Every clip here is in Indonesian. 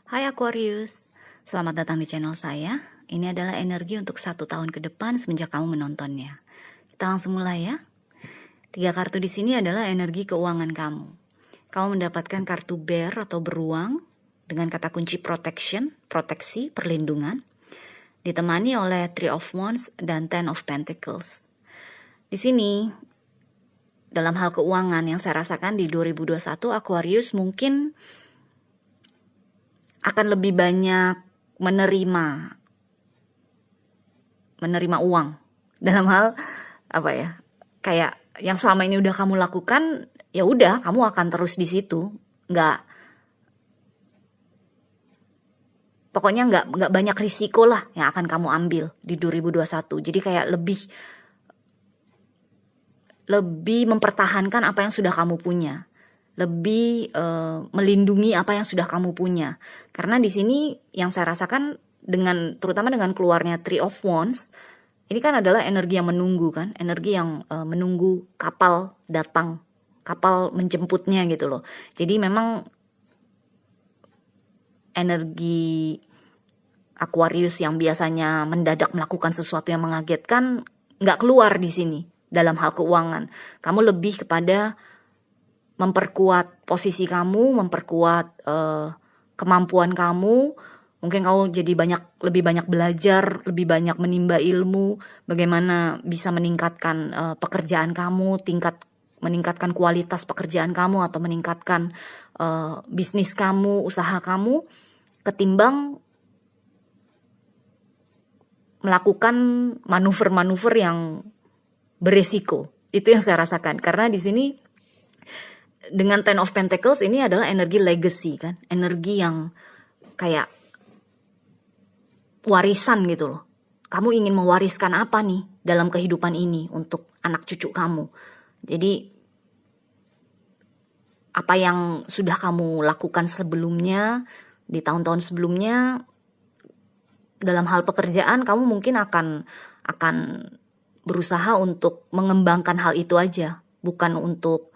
Hai Aquarius, selamat datang di channel saya. Ini adalah energi untuk 1 tahun ke depan semenjak kamu menontonnya. Kita langsung mulai ya. 3 kartu di sini adalah energi keuangan kamu. Kamu mendapatkan kartu bear atau beruang dengan kata kunci protection, proteksi, perlindungan, ditemani oleh Three of Wands dan Ten of Pentacles. Di sini, dalam hal keuangan yang saya rasakan di 2021, Aquarius mungkin akan lebih banyak menerima uang dalam hal apa ya, kayak yang selama ini udah kamu lakukan, ya udah kamu akan terus di situ, pokoknya nggak banyak risiko lah yang akan kamu ambil di 2021. Jadi kayak lebih mempertahankan apa yang sudah kamu punya, lebih melindungi apa yang sudah kamu punya. Karena di sini yang saya rasakan terutama dengan keluarnya Three of Wands, ini kan adalah energi yang menunggu kan, energi yang menunggu kapal datang, kapal menjemputnya gitu loh. Jadi memang energi Aquarius yang biasanya mendadak melakukan sesuatu yang mengagetkan nggak keluar di sini dalam hal keuangan. Kamu lebih kepada memperkuat posisi kamu, memperkuat kemampuan kamu. Mungkin kamu jadi lebih banyak belajar, lebih banyak menimba ilmu, bagaimana bisa meningkatkan pekerjaan kamu, meningkatkan kualitas pekerjaan kamu, atau meningkatkan bisnis kamu, usaha kamu, ketimbang melakukan manuver-manuver yang beresiko. Itu yang saya rasakan. Karena di sini dengan Ten of Pentacles ini adalah energi legacy kan, energi yang kayak warisan gitu loh. Kamu ingin mewariskan apa nih dalam kehidupan ini untuk anak cucu kamu. Jadi apa yang sudah kamu lakukan sebelumnya, di tahun-tahun sebelumnya, dalam hal pekerjaan kamu mungkin akan berusaha untuk mengembangkan hal itu aja, bukan untuk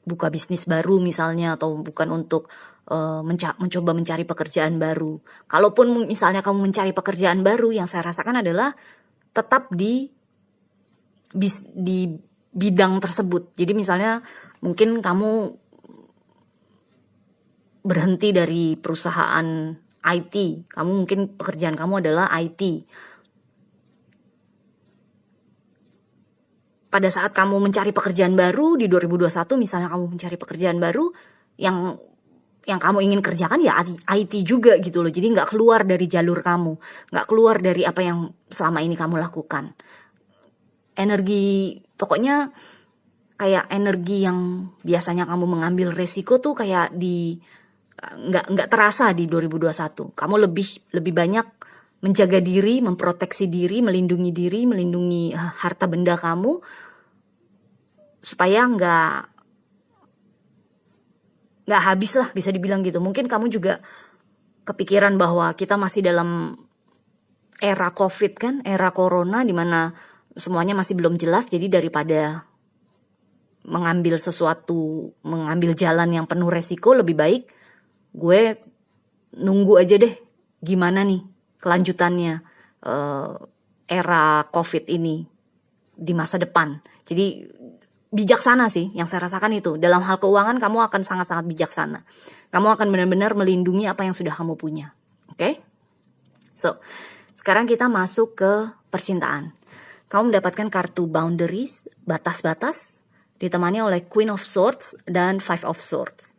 buka bisnis baru misalnya, atau bukan untuk mencoba mencari pekerjaan baru. Kalaupun misalnya kamu mencari pekerjaan baru, yang saya rasakan adalah tetap di bidang tersebut. Jadi misalnya mungkin kamu berhenti dari perusahaan IT, kamu mungkin pekerjaan kamu adalah IT. Pada saat kamu mencari pekerjaan baru di 2021, misalnya kamu mencari pekerjaan baru, yang kamu ingin kerjakan ya IT juga gitu loh. Jadi nggak keluar dari jalur kamu, nggak keluar dari apa yang selama ini kamu lakukan. Energi, pokoknya kayak energi yang biasanya kamu mengambil resiko tuh kayak nggak terasa di 2021. Kamu lebih banyak menjaga diri, memproteksi diri, melindungi harta benda kamu, supaya nggak habis lah, bisa dibilang gitu. Mungkin kamu juga kepikiran bahwa kita masih dalam era COVID kan, era corona, dimana semuanya masih belum jelas. Jadi daripada mengambil jalan yang penuh resiko, lebih baik gue nunggu aja deh gimana nih kelanjutannya era COVID ini di masa depan. Jadi bijaksana sih yang saya rasakan itu. Dalam hal keuangan kamu akan sangat-sangat bijaksana. Kamu akan benar-benar melindungi apa yang sudah kamu punya. Oke? So, sekarang kita masuk ke percintaan. Kamu mendapatkan kartu boundaries, batas-batas, ditemani oleh Queen of Swords dan Five of Swords.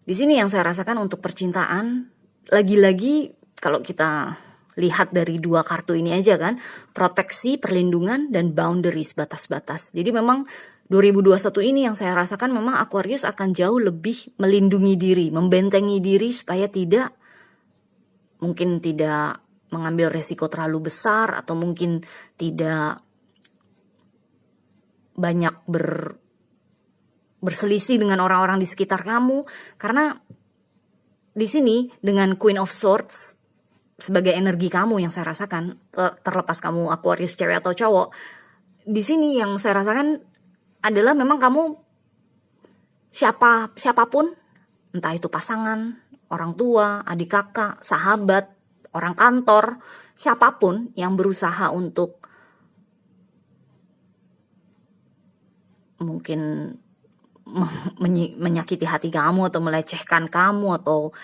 Di sini yang saya rasakan untuk percintaan, lagi-lagi kalau kita lihat dari 2 kartu ini aja kan, proteksi, perlindungan, dan boundaries, batas-batas. Jadi memang 2021 ini yang saya rasakan memang Aquarius akan jauh lebih melindungi diri, membentengi diri supaya tidak mengambil resiko terlalu besar, atau mungkin tidak banyak berselisih dengan orang-orang di sekitar kamu. Karena di sini dengan Queen of Swords sebagai energi kamu yang saya rasakan, terlepas kamu Aquarius cewek atau cowok, di sini yang saya rasakan adalah memang kamu siapapun, entah itu pasangan, orang tua, adik kakak, sahabat, orang kantor, siapapun yang berusaha untuk mungkin menyakiti hati kamu atau melecehkan kamu atau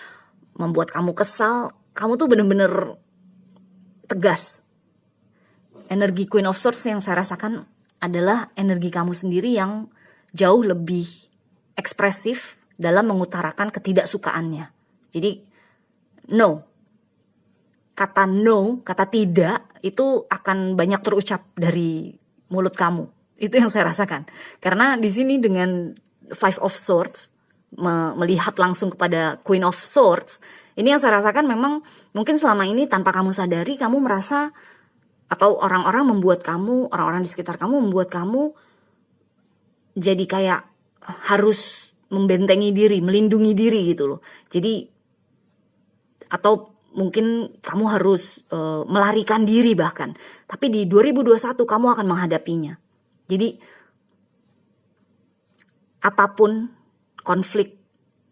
membuat kamu kesal, kamu tuh bener-bener tegas. Energi Queen of Swords yang saya rasakan adalah energi kamu sendiri yang jauh lebih ekspresif dalam mengutarakan ketidaksukaannya. Jadi no, kata tidak itu akan banyak terucap dari mulut kamu. Itu yang saya rasakan. Karena di sini dengan Five of Swords, melihat langsung kepada Queen of Swords, ini yang saya rasakan memang mungkin selama ini tanpa kamu sadari kamu merasa, atau orang-orang di sekitar kamu membuat kamu jadi kayak harus membentengi diri, melindungi diri gitu loh. Jadi, atau mungkin kamu harus melarikan diri bahkan. Tapi di 2021 kamu akan menghadapinya. Jadi, apapun konflik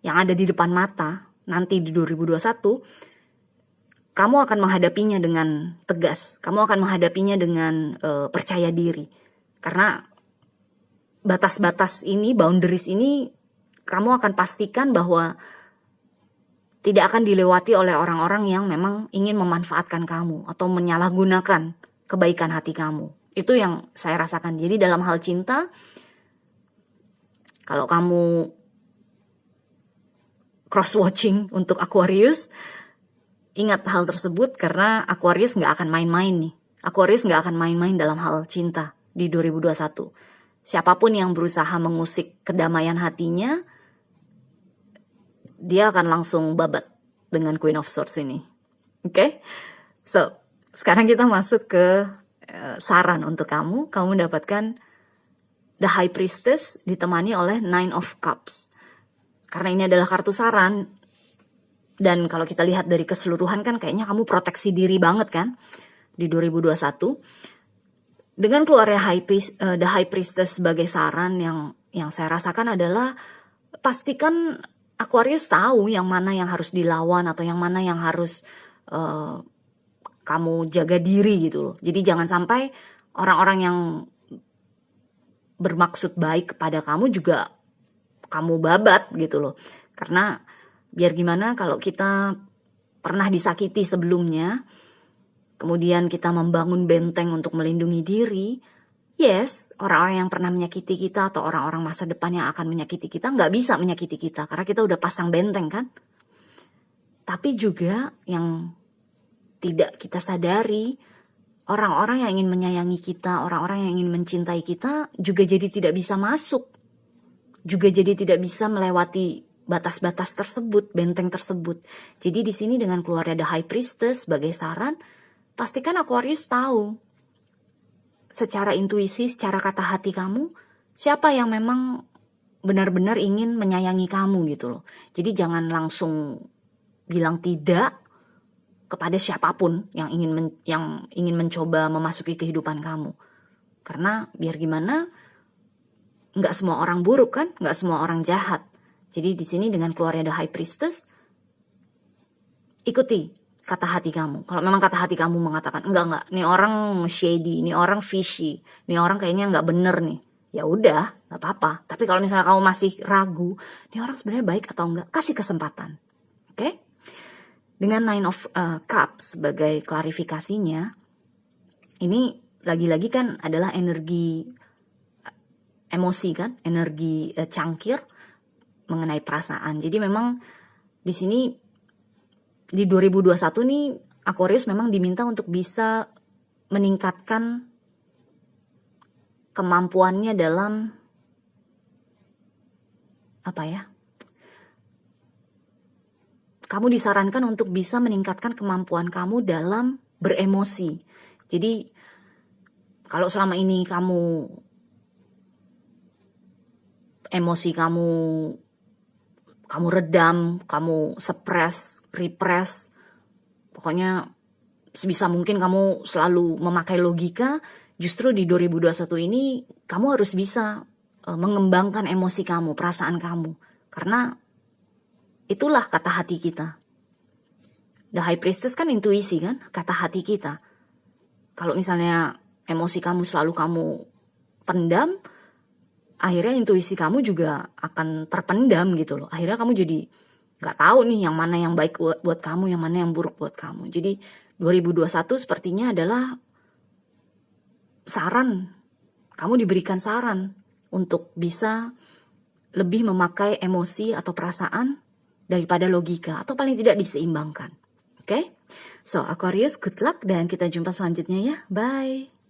yang ada di depan mata nanti di 2021, kamu akan menghadapinya dengan tegas. Kamu akan menghadapinya dengan percaya diri. Karena batas-batas ini, boundaries ini, kamu akan pastikan bahwa tidak akan dilewati oleh orang-orang yang memang ingin memanfaatkan kamu atau menyalahgunakan kebaikan hati kamu. Itu yang saya rasakan. Jadi dalam hal cinta, kalau kamu cross-watching untuk Aquarius, ingat hal tersebut karena Aquarius gak akan main-main nih. Aquarius gak akan main-main dalam hal cinta di 2021. Siapapun yang berusaha mengusik kedamaian hatinya, dia akan langsung babat dengan Queen of Swords ini. Oke? So, sekarang kita masuk ke saran untuk kamu. Kamu mendapatkan The High Priestess ditemani oleh Nine of Cups. Karena ini adalah kartu saran, dan kalau kita lihat dari keseluruhan kan kayaknya kamu proteksi diri banget kan di 2021. Dengan keluarnya The High Priestess sebagai saran, yang saya rasakan adalah pastikan Aquarius tahu yang mana yang harus dilawan atau yang mana yang harus kamu jaga diri gitu loh. Jadi jangan sampai orang-orang yang bermaksud baik kepada kamu juga kamu babat gitu loh. Karena biar gimana kalau kita pernah disakiti sebelumnya, kemudian kita membangun benteng untuk melindungi diri, yes, orang-orang yang pernah menyakiti kita atau orang-orang masa depan yang akan menyakiti kita nggak bisa menyakiti kita karena kita udah pasang benteng kan. Tapi juga yang tidak kita sadari, orang-orang yang ingin menyayangi kita, orang-orang yang ingin mencintai kita juga jadi tidak bisa masuk. Juga jadi tidak bisa melewati batas-batas tersebut, benteng tersebut. Jadi di sini dengan keluarnya The High Priestess sebagai saran, pastikan Aquarius tahu secara intuisi, secara kata hati kamu, siapa yang memang benar-benar ingin menyayangi kamu gitu loh. Jadi jangan langsung bilang tidak kepada siapapun yang ingin mencoba memasuki kehidupan kamu. Karena biar gimana, nggak semua orang buruk kan, nggak semua orang jahat. Jadi di sini dengan keluarnya The High Priestess, ikuti kata hati kamu. Kalau memang kata hati kamu mengatakan enggak, nih orang shady, nih orang fishy, nih orang kayaknya nggak bener nih, ya udah, nggak apa-apa. Tapi kalau misalnya kamu masih ragu, nih orang sebenarnya baik atau enggak, kasih kesempatan, oke? Dengan Nine of Cups sebagai klarifikasinya, ini lagi-lagi kan adalah energi emosi kan, energi cangkir mengenai perasaan. Jadi memang di sini di 2021 nih Aquarius memang diminta untuk bisa meningkatkan kemampuannya dalam apa ya? Kamu disarankan untuk bisa meningkatkan kemampuan kamu dalam beremosi. Jadi kalau selama ini kamu emosi kamu redam, kamu suppress, repress, pokoknya sebisa mungkin kamu selalu memakai logika, justru di 2021 ini kamu harus bisa mengembangkan emosi kamu, perasaan kamu. Karena Itulah kata hati kita. The High Priestess kan intuisi kan, kata hati kita. Kalau misalnya emosi kamu selalu kamu pendam, akhirnya intuisi kamu juga akan terpendam gitu loh. Akhirnya kamu jadi gak tahu nih yang mana yang baik buat kamu, yang mana yang buruk buat kamu. Jadi 2021 sepertinya adalah saran. Kamu diberikan saran untuk bisa lebih memakai emosi atau perasaan daripada logika, atau paling tidak diseimbangkan. Oke? So, Aquarius, good luck dan kita jumpa selanjutnya ya. Bye!